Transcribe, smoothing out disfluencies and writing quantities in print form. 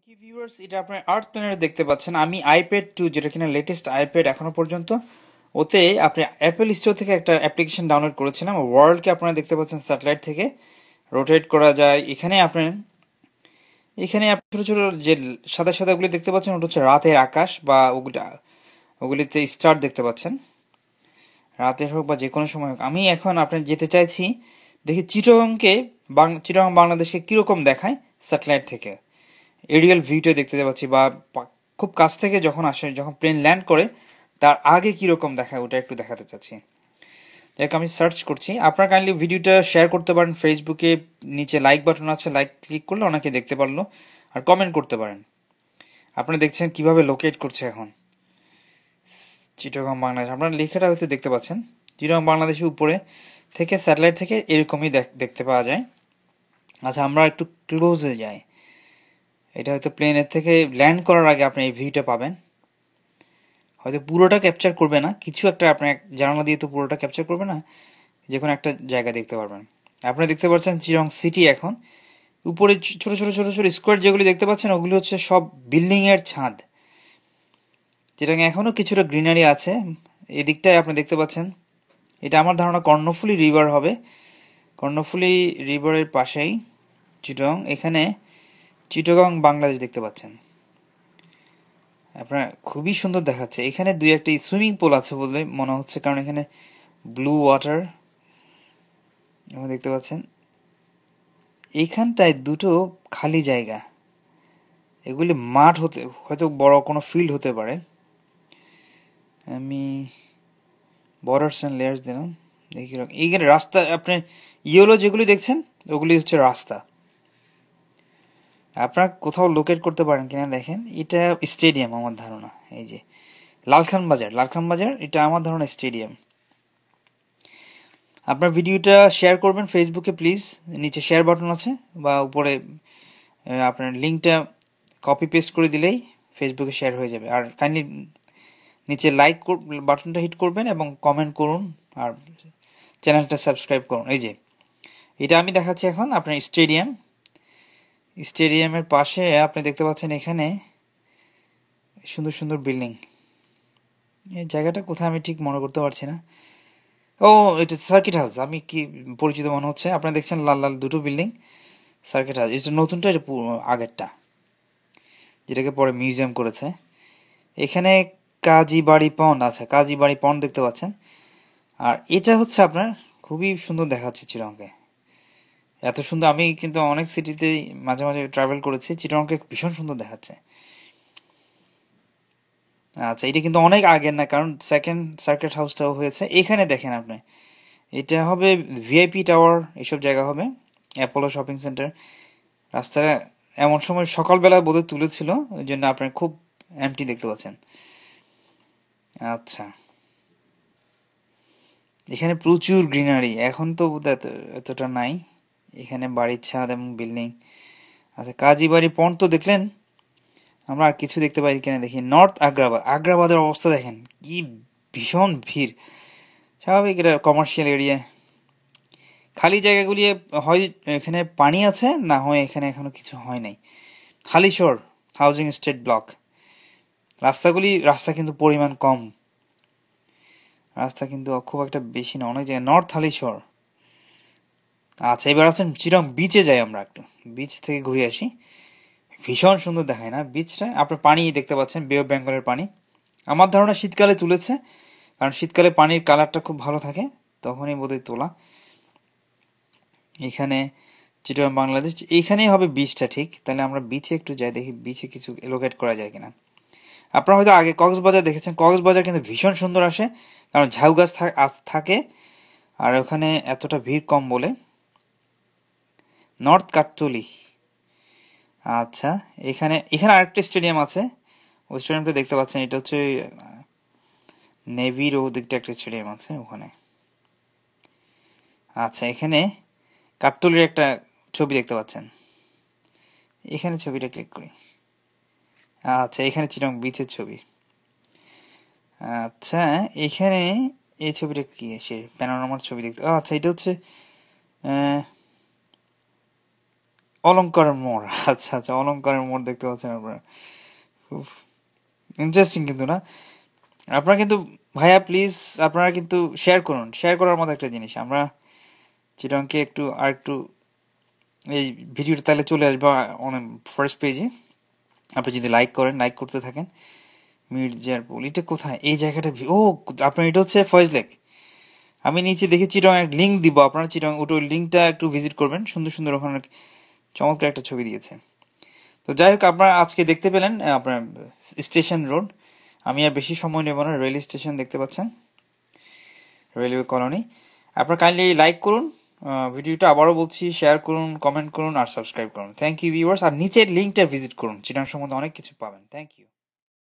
কি ভিউয়ার্স, এটা আপনার আর্থ প্ল্যানেট দেখতে পাচ্ছেন। আমি আইপ্যাড 2, যেটা কিনা লেটেস্ট আইপ্যাড এখনো পর্যন্ত, ওতে আপনি অ্যাপেল স্টোর থেকে একটা অ্যাপ্লিকেশন ডাউনলোড করেছিলাম। ওয়ার্ল্ডকে আপনারা দেখতে পাচ্ছেন স্যাটেলাইট থেকে রোটেট করা যায়। এখানে আপনি ছোটো ছোটো যে সাদা সাদাগুলি দেখতে পাচ্ছেন, ওটা হচ্ছে রাতের আকাশ, বা ওগুলিতে স্টার দেখতে পাচ্ছেন। রাতের হোক বা যে কোনো সময় হোক, আমি এখন আপনার যেতে চাইছি, দেখি চিটাগং বাংলাদেশকে কীরকম দেখায় স্যাটেলাইট থেকে। এরিয়াল ভিউটা দেখতে পাচ্ছি, বা খুব কাছ থেকে যখন আসে, যখন প্লেন ল্যান্ড করে তার আগে কীরকম দেখায় ওটা একটু দেখাতে চাচ্ছি। যাক, আমি সার্চ করছি। আপনারা কাইন্ডলি ভিডিওটা শেয়ার করতে পারেন ফেসবুকে, নিচে লাইক বাটন আছে, লাইক ক্লিক করলে অনেকে দেখতে পারলো, আর কমেন্ট করতে পারেন। আপনারা দেখছেন কিভাবে লোকেট করছে এখন চিটাগং বাংলাদেশ। আপনারা লেখাটা হয়তো দেখতে পাচ্ছেন, চিটাগং বাংলাদেশের উপরে থেকে স্যাটেলাইট থেকে এরকমই দেখতে পাওয়া যায়। আচ্ছা, আমরা একটু ক্লোজে যাই। এটা হয়তো প্লেনের থেকে ল্যান্ড করার আগে আপনি এই ভিউটা পাবেন। হয়তো পুরোটা ক্যাপচার করবে না, কিছু একটা আপনার জানালা দিয়ে তো পুরোটা ক্যাপচার করবে না, যে কোনো একটা জায়গা দেখতে পারবেন। আপনি দেখতে পাচ্ছেন চিরং সিটি। এখন উপরে ছোট ছোট ছোট ছোট স্কোয়ার যেগুলি দেখতে পাচ্ছেন, ওগুলি হচ্ছে সব বিল্ডিংয়ের ছাদ। যেটা এখনও কিছুটা গ্রিনারি আছে এদিকটায় আপনি দেখতে পাচ্ছেন। এটা আমার ধারণা কর্ণফুলী রিভার হবে। কর্ণফুলী রিভারের পাশেই চিটং। এখানে চিটাগং বাংলাদেশ দেখতে পাচ্ছেন। আপনার খুবই সুন্দর দেখাচ্ছে। এখানে দুই একটি সুইমিং পুল আছে বলে মনে হচ্ছে, কারণ এখানে ব্লু ওয়াটার দেখতে পাচ্ছেন। এইখানটায় দুটো খালি জায়গা, এগুলি মাঠ হতে, হয়তো বড় কোনো ফিল্ড হতে পারে। আমি বর্ডার্স অ্যান্ড লেয়ার্স দিলাম, দেখি এইখানে রাস্তা। আপনি ইয়েলো যেগুলি দেখছেন ওগুলি হচ্ছে রাস্তা। আপনারা কোথাও লোকেট করতে পারেন কিনা দেখেন। এটা স্টেডিয়াম আমার ধারণা। এই যে লালখান বাজার, এটা আমার ধারণা স্টেডিয়াম। আপনার ভিডিওটা শেয়ার করবেন ফেসবুকে প্লিজ, নিচে শেয়ার বাটন আছে, বা উপরে আপনার লিঙ্কটা কপি পেস্ট করে দিলেই ফেসবুকে শেয়ার হয়ে যাবে। আর কাইন্ডলি নিচে লাইক বাটনটা হিট করবেন এবং কমেন্ট করুন, আর চ্যানেলটা সাবস্ক্রাইব করুন। এই যে এটা আমি দেখাচ্ছি এখন আপনার স্টেডিয়ামের পাশে আপনি দেখতে পাচ্ছেন এখানে সুন্দর সুন্দর বিল্ডিং। এই জায়গাটা কোথায় আমি ঠিক মনে করতে পারছি না। ও, এটা সার্কিট হাউস। আমি কি পরিচিত মনে হচ্ছে। আপনারা দেখছেন লাল লাল দুটো বিল্ডিং, সার্কিট হাউস। এটা নতুনটা, এটা আগেরটা, যেটাকে পরে মিউজিয়াম করেছে। এখানে কাজীবাড়ি পন্ড আছে, কাজীবাড়ি পন্ড দেখতে পাচ্ছেন। আর এটা হচ্ছে আপনার খুবই সুন্দর দেখাচ্ছে চিটাগংকে। এত সুন্দর, আমি কিন্তু অনেক সিটিতে মাঝে মাঝে ট্রাভেল করেছি, চিটাগংকে ভীষণ সুন্দর দেখাচ্ছে। আচ্ছা, এটা কিন্তু অনেক আগের না, কারণ সেকেন্ড সার্কিট হাউসটাও হয়েছে এখানে। দেখেন আপনি, এটা হবে ভিআইপি টাওয়ার, এসব জায়গা হবে, অ্যাপোলো শপিং সেন্টার। রাস্তাটা এমন সময় সকালবেলা বোধহয় তুলেছিল, ওই জন্য আপনার খুব এমটি দেখতে পাচ্ছেন। আচ্ছা, এখানে প্রচুর গ্রিনারি, এখন তো বোধহয় এতটা নাই। এখানে বাড়ির ছাদ এবং বিল্ডিং। আচ্ছা, কাজীবাড়ি পন্ড তো দেখলেন। আমরা আর কিছু দেখতে পাই কিনা দেখি। নর্থ আগ্রাবাদের অবস্থা দেখেন, কি ভীষণ ভিড়। স্বাভাবিক, এটা কমার্শিয়াল এরিয়া। খালি জায়গাগুলি হয় এখানে পানি আছে, না হয় এখানে এখনো কিছু হয় নাই। Halisahar housing estate block. রাস্তা কিন্তু পরিমাণ কম, রাস্তা কিন্তু খুব একটা বেশি না অনেক জায়গায়। নর্থ হালিশহর। আচ্ছা, এবার আছেন চিরং বিচে যাই, আমরা একটু বিচ থেকে ঘুরে আসি। ভীষণ সুন্দর দেখায় না বিচটা? আপনার পানি দেখতে পাচ্ছেন, বে অফ বেঙ্গলের পানি। আমার ধারণা শীতকালে তুলেছে, কারণ শীতকালে পানির কালারটা খুব ভালো থাকে, তখনই বোধহয় তোলা। এখানে চিটাগং বাংলাদেশ, এইখানেই হবে বিচটা ঠিক। তাহলে আমরা বিচে একটু যাই, দেখি বিচে কিছু লোকেট করা যায় কিনা। আপনারা হয়তো আগে কক্সবাজার দেখেছেন, কক্সবাজার কিন্তু ভীষণ সুন্দর আসে, কারণ ঝাউ গাছ থাকে, আর ওখানে এতটা ভিড় কম বলে। নর্থ কাঠতলি। আচ্ছা, এখানে এখানে আরেকটা স্টেডিয়াম আছে, ওই স্টেডিয়ামটা দেখতে পাচ্ছেন। এটা হচ্ছে নেভির ওদিকটা একটা স্টেডিয়াম আছে ওখানে। আচ্ছা, এখানে কাঠতলির একটা ছবি দেখতে পাচ্ছেন, এখানে ছবিটা ক্লিক করি। আচ্ছা, এখানে চিটং বিচের ছবি। আচ্ছা, এখানে এই ছবিটা কি, সে প্যানোরামার ছবি দেখতে। আচ্ছা, এটা হচ্ছে অলঙ্কারের মোড়। আচ্ছা আচ্ছা, অলঙ্কারের মোড় দেখতে পাচ্ছেন আপনারা। ইন্টারেস্টিং কিন্তু না? আপনারা কিন্তু ভাইয়া প্লিজ আপনারা কিন্তু শেয়ার করুন, শেয়ার করার মতো একটা জিনিস। আমরা চিটংকে একটু আর একটু এই ভিডিওটা তাহলে চলে আসবে অনেক ফার্স্ট পেজে। আপনি যদি লাইক করেন, লাইক করতে থাকেন। মির্জার পুল এটা কোথায়? এই জায়গাটা ও আপনার এটা হচ্ছে ফয়েজ লেক। আমি নিচে দেখি চিটং এক লিঙ্ক দিব, আপনারা চিটং ওই লিঙ্কটা একটু ভিজিট করবেন। সুন্দর সুন্দর ওখানে চমৎকার একটা ছবি দিয়েছে। তো যাই হোক, আপনারা আজকে দেখতে পেলেন আপনার স্টেশন রোড। আমি আর বেশি সময় নেব না, রেল স্টেশন দেখতে পাচ্ছেন, রেলওয়ে কলোনি। আপনারা কাইন্ডলি লাইক করুন ভিডিওটা, আবারও বলছি শেয়ার করুন, কমেন্ট করুন আর সাবস্ক্রাইব করুন। Thank you viewers. আর নিচের লিঙ্কটা ভিজিট করুন, চিটাং সম্বন্ধে অনেক কিছু পাবেন। Thank you.